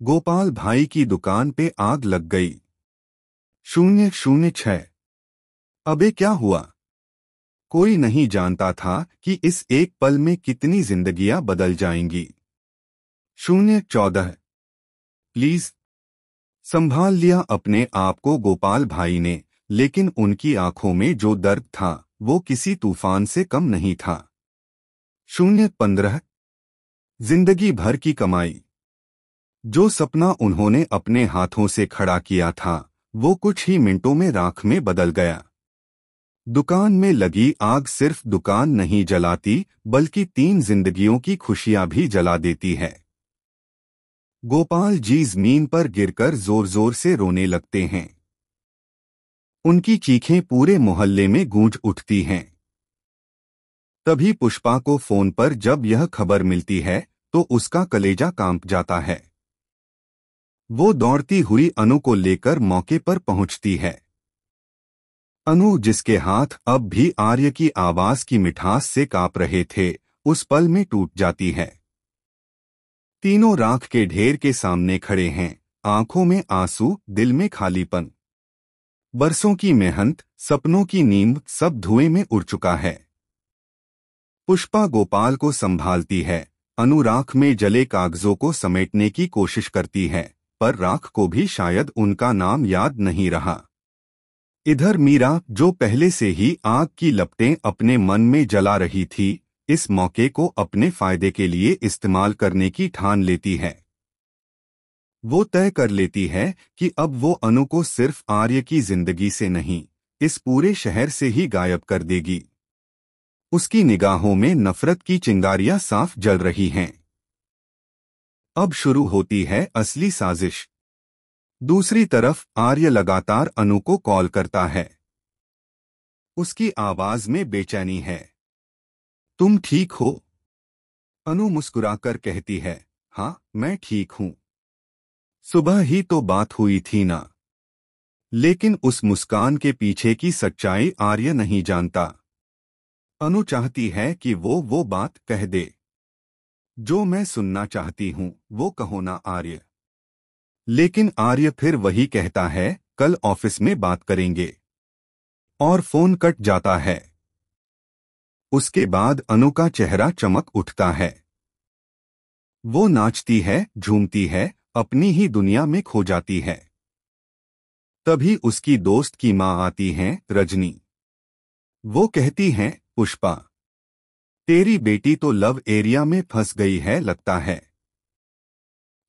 गोपाल भाई की दुकान पे आग लग गई। 006। अबे क्या हुआ? कोई नहीं जानता था कि इस एक पल में कितनी जिंदगियां बदल जाएंगी। 014। प्लीज। संभाल लिया अपने आप को गोपाल भाई ने, लेकिन उनकी आंखों में जो दर्द था वो किसी तूफान से कम नहीं था। 015। जिंदगी भर की कमाई। जो सपना उन्होंने अपने हाथों से खड़ा किया था वो कुछ ही मिनटों में राख में बदल गया। दुकान में लगी आग सिर्फ दुकान नहीं जलाती बल्कि 3 जिंदगियों की खुशियां भी जला देती है। गोपाल जी जमीन पर गिरकर जोर जोर से रोने लगते हैं। उनकी चीखें पूरे मोहल्ले में गूंज उठती हैं। तभी पुष्पा को फोन पर जब यह खबर मिलती है तो उसका कलेजा कांप जाता है। वो दौड़ती हुई अनु को लेकर मौके पर पहुंचती है। अनु, जिसके हाथ अब भी आर्य की आवाज की मिठास से कांप रहे थे, उस पल में टूट जाती है। तीनों राख के ढेर के सामने खड़े हैं, आंखों में आंसू, दिल में खालीपन। बरसों की मेहनत, सपनों की नींद सब धुएं में उड़ चुका है। पुष्पा गोपाल को संभालती है। अनु राख में जले कागजों को समेटने की कोशिश करती है, पर राख को भी शायद उनका नाम याद नहीं रहा। इधर मीरा, जो पहले से ही आग की लपटें अपने मन में जला रही थी, इस मौके को अपने फायदे के लिए इस्तेमाल करने की ठान लेती है। वो तय कर लेती है कि अब वो अनु को सिर्फ आर्य की जिंदगी से नहीं, इस पूरे शहर से ही गायब कर देगी। उसकी निगाहों में नफरत की चिंगारियां साफ जल रही हैं। अब शुरू होती है असली साजिश। दूसरी तरफ आर्य लगातार अनु को कॉल करता है। उसकी आवाज में बेचैनी है। तुम ठीक हो? अनु मुस्कुराकर कहती है, हाँ मैं ठीक हूं। सुबह ही तो बात हुई थी ना। लेकिन उस मुस्कान के पीछे की सच्चाई आर्य नहीं जानता। अनु चाहती है कि वो बात कह दे जो मैं सुनना चाहती हूं, वो कहो ना आर्य। लेकिन आर्य फिर वही कहता है, कल ऑफिस में बात करेंगे। और फोन कट जाता है। उसके बाद अनु का चेहरा चमक उठता है। वो नाचती है, झूमती है, अपनी ही दुनिया में खो जाती है। तभी उसकी दोस्त की माँ आती हैं, रजनी। वो कहती हैं, पुष्पा, तेरी बेटी तो लव एरिया में फंस गई है लगता है।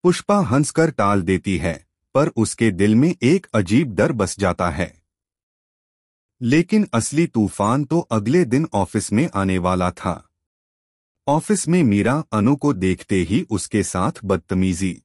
पुष्पा हंसकर टाल देती है, पर उसके दिल में एक अजीब डर बस जाता है। लेकिन असली तूफान तो अगले दिन ऑफिस में आने वाला था। ऑफिस में मीरा अनु को देखते ही उसके साथ बदतमीजी